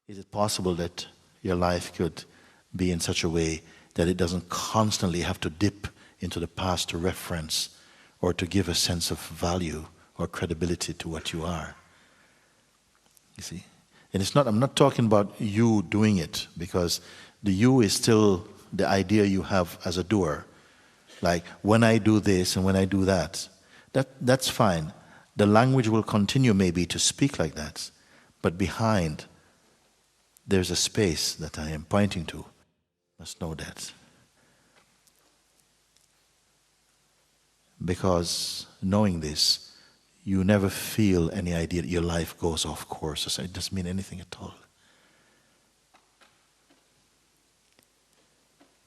Is it possible that your life could be in such a way that it doesn't constantly have to dip into the past to reference or to give a sense of value or credibility to what you are? You see? And it's not, I'm not talking about you doing it, because the you is still the idea you have as a doer. Like, when I do this and when I do that, that's fine. The language will continue maybe to speak like that, but behind, there's a space that I am pointing to. Must know that. Because knowing this, you never feel any idea that your life goes off course. So it doesn't mean anything at all.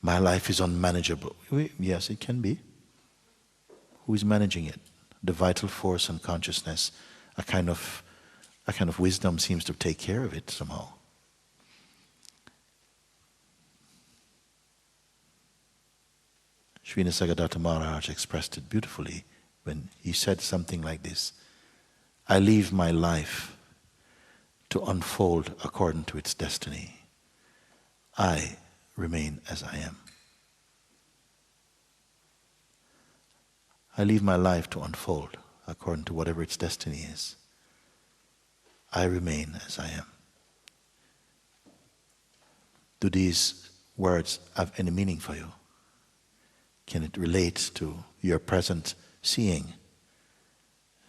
My life is unmanageable. Yes, it can be. Who is managing it? The vital force and consciousness, a kind of wisdom seems to take care of it somehow. Sri Nisargadatta Maharaj expressed it beautifully when he said something like this: I leave my life to unfold according to its destiny. I remain as I am. I leave my life to unfold according to whatever its destiny is. I remain as I am. Do these words have any meaning for you? Can it relate to your present seeing?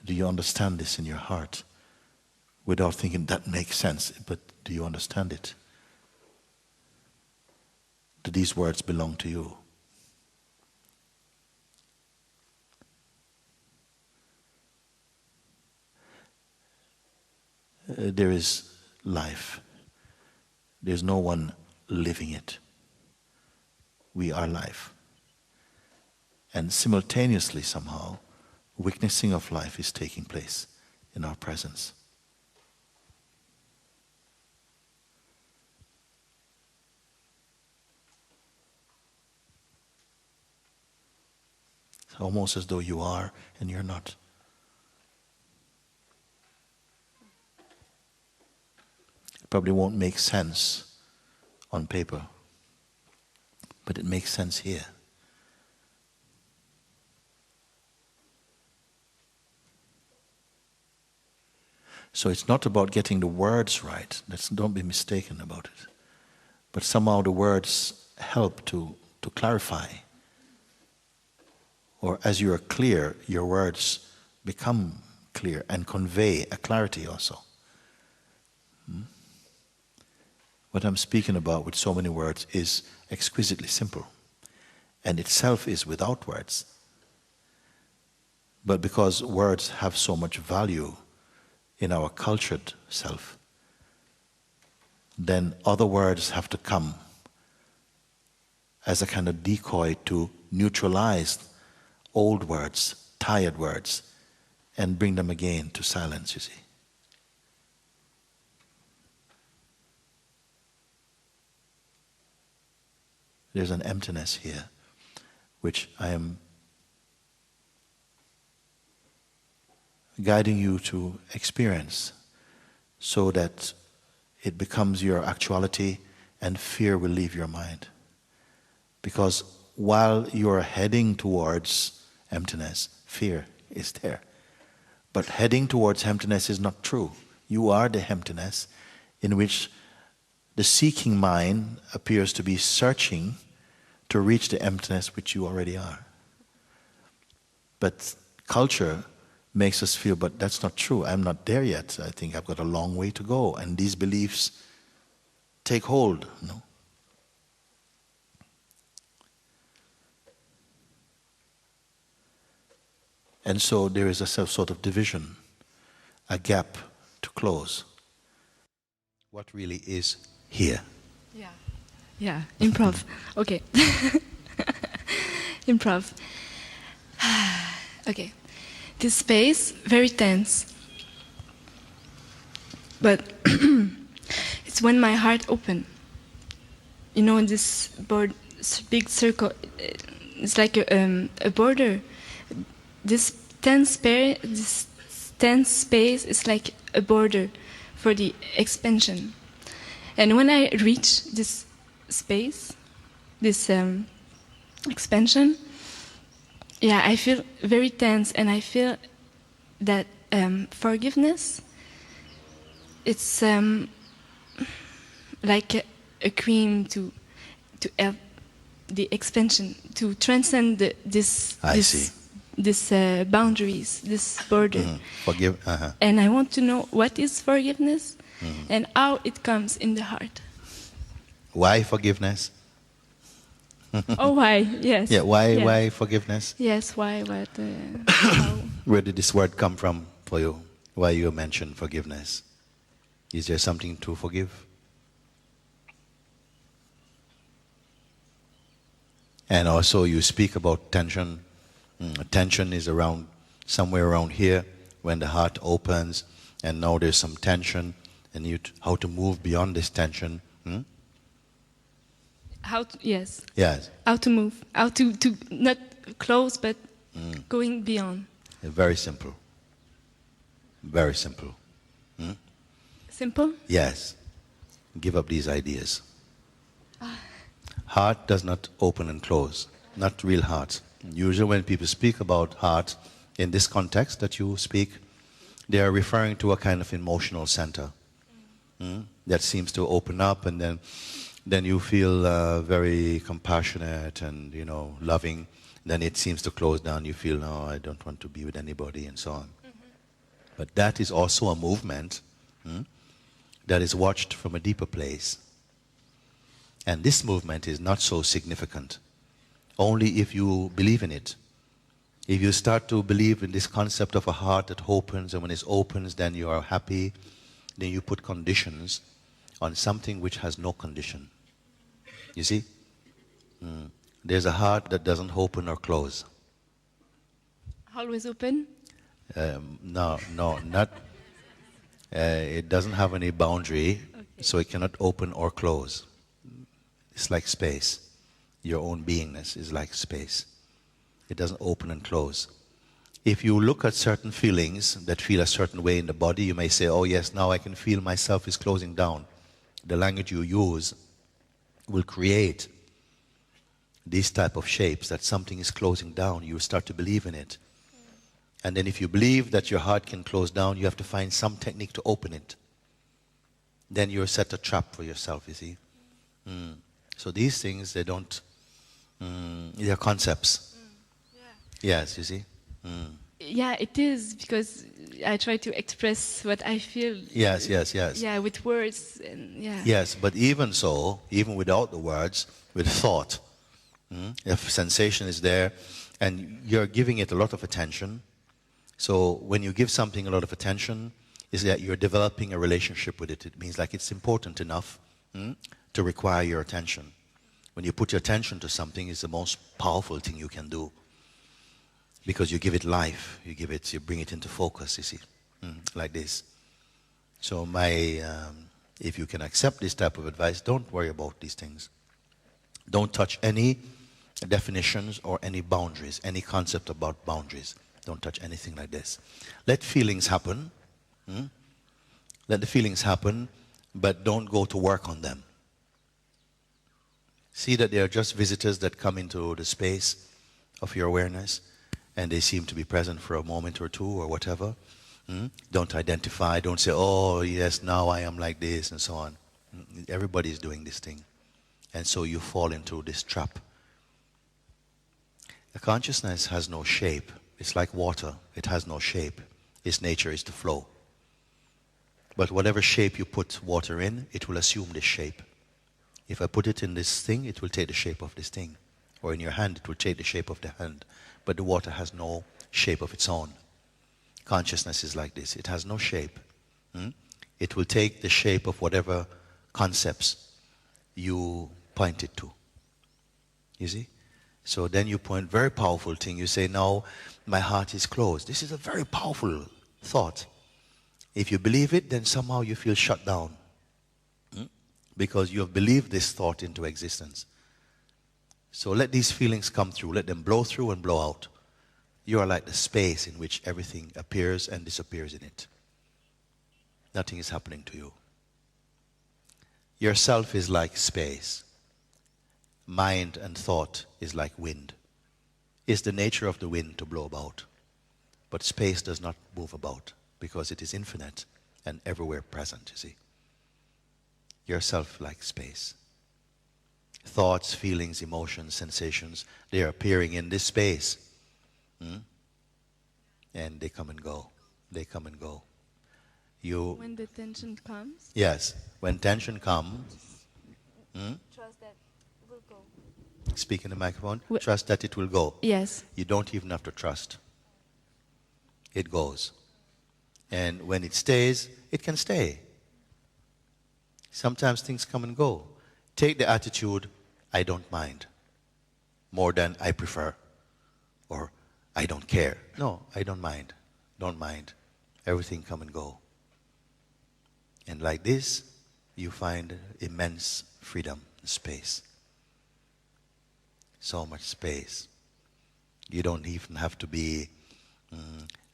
Do you understand this in your heart without thinking that makes sense? But do you understand it? Do these words belong to you? There is life. There's no one living it. We are life. And simultaneously somehow, witnessing of life is taking place in our presence. It's almost as though you are and you're not. It probably won't make sense on paper, but it makes sense here. So it's not about getting the words right. Don't be mistaken about it. But somehow the words help to clarify. Or as you are clear, your words become clear and convey a clarity also. What I'm speaking about with so many words is exquisitely simple, and itself is without words. But because words have so much value in our cultured self, then other words have to come as a kind of decoy to neutralize old words, tired words, and bring them again to silence, you see. There's an emptiness here, which I am guiding you to experience so that it becomes your actuality and fear will leave your mind. Because while you're heading towards emptiness, fear is there. But heading towards emptiness is not true. You are the emptiness in which the seeking mind appears to be searching to reach the emptiness which you already are. But culture makes us feel, but that's not true. I'm not there yet. I think I've got a long way to go. And these beliefs take hold, no? And so there is a sort of division, a gap to close. What really is here? Yeah, improv. Okay. Improv. Okay. This space, very tense. But it's when my heart open. You know, this big circle, it's like a border. This tense space is like a border for the expansion. And when I reach this space, this expansion, yeah, I feel very tense, and I feel that forgiveness, it's like a cream to help the expansion, to transcend this boundaries, this border. Forgive. And I want to know what is forgiveness and how it comes in the heart. Why forgiveness? Oh, why? Yes. Yeah, why forgiveness? Yes, why, what, how? Where did this word come from for you? Why you mentioned forgiveness? Is there something to forgive? And also you speak about tension. Tension is around, somewhere around here, when the heart opens, and now there's some tension, and how to move beyond this tension. Yes. Yes. How to move, how to not close, but going beyond. Very simple. Very simple. Simple? Yes. Give up these ideas. Heart does not open and close. Not real heart. Usually when people speak about heart in this context that you speak, they are referring to a kind of emotional center that seems to open up, and then you feel very compassionate and, loving. Then it seems to close down. You feel, no, I don't want to be with anybody, and so on. But that is also a movement that is watched from a deeper place. And this movement is not so significant, only if you believe in it. If you start to believe in this concept of a heart that opens, and when it opens, then you are happy, then you put conditions on something which has no condition. You see? There's a heart that doesn't open or close. Always open? No, not. It doesn't have any boundary, so it cannot open or close. It's like space. Your own beingness is like space. It doesn't open and close. If you look at certain feelings that feel a certain way in the body, you may say, oh yes, now I can feel myself is closing down. The language you use will create these type of shapes that something is closing down. You start to believe in it. And then if you believe that your heart can close down, you have to find some technique to open it. Then you're set a trap for yourself, you see. So these things, they don't, they're concepts. Yes, you see. Yeah, it is, because I try to express what I feel. Yes. Yeah, with words. And yeah. Yes, but even so, even without the words, with thought, if sensation is there, and you're giving it a lot of attention, so when you give something a lot of attention, is that you're developing a relationship with it. It means like it's important enough to require your attention. When you put your attention to something, it's the most powerful thing you can do. Because you give it life, you bring it into focus, you see, like this. So if you can accept this type of advice, don't worry about these things. Don't touch any definitions or any boundaries, any concept about boundaries. Don't touch anything like this. Let feelings happen. Let the feelings happen, but don't go to work on them. See that they are just visitors that come into the space of your awareness, and they seem to be present for a moment or two or whatever. Don't identify, don't say, oh yes, now I am like this, and so on. Everybody is doing this thing. And so you fall into this trap. The consciousness has no shape. It's like water. It has no shape. Its nature is to flow. But whatever shape you put water in, it will assume this shape. If I put it in this thing, it will take the shape of this thing. Or in your hand, it will take the shape of the hand. But the water has no shape of its own. Consciousness is like this. It has no shape. It will take the shape of whatever concepts you point it to. You see? So then you point very powerful thing. You say, now my heart is closed. This is a very powerful thought. If you believe it, then somehow you feel shut down. Because you have believed this thought into existence. So let these feelings come through. Let them blow through and blow out. You are like the space in which everything appears and disappears in it. Nothing is happening to you. Yourself is like space. Mind and thought is like wind. It's the nature of the wind to blow about. But space does not move about because it is infinite and everywhere present, you see. Yourself like space. Thoughts, feelings, emotions, sensations, they are appearing in this space. And they come and go. They come and go. When the tension comes? Yes. When tension comes, Trust that it will go. speak in the microphone, trust that it will go. Yes. You don't even have to trust. It goes. And when it stays, it can stay. Sometimes things come and go. Take the attitude, I don't mind, more than I prefer, or I don't care. No, I don't mind. Don't mind. Everything come and go. And like this, you find immense freedom, space. So much space. You don't even have to be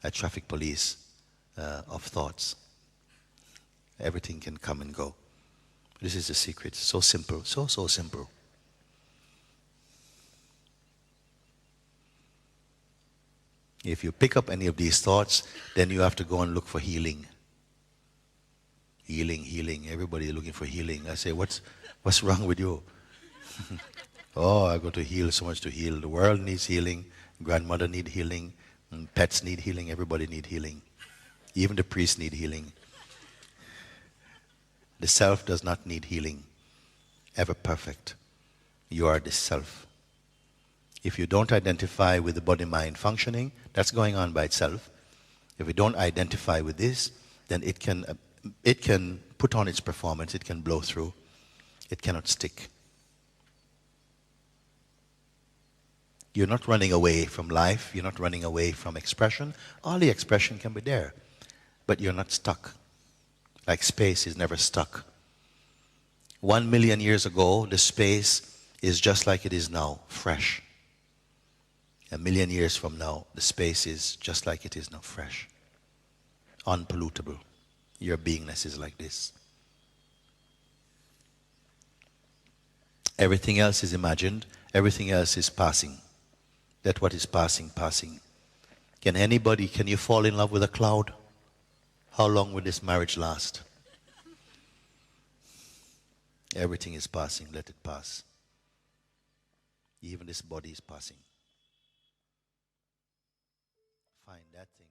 a traffic police of thoughts. Everything can come and go. This is the secret. So simple, so simple. If you pick up any of these thoughts, then you have to go and look for healing. Healing. Everybody is looking for healing. I say, what's wrong with you? Oh, I go to heal, so much to heal. The world needs healing. Grandmother needs healing. Pets need healing. Everybody needs healing. Even the priests need healing. The self does not need healing. Ever perfect. You are the self. If you don't identify with the body-mind functioning, that's going on by itself. If you don't identify with this, then it can put on its performance, it can blow through. It cannot stick. You're not running away from life, you're not running away from expression. All the expression can be there, but you're not stuck. Like space is never stuck. 1 million years ago, the space is just like it is now, fresh. 1 million years from now, the space is just like it is now, fresh. Unpollutable. Your beingness is like this. Everything else is imagined, everything else is passing. That what is passing. Can you fall in love with a cloud? How long will this marriage last? Everything is passing, let it pass. Even this body is passing. Find that thing.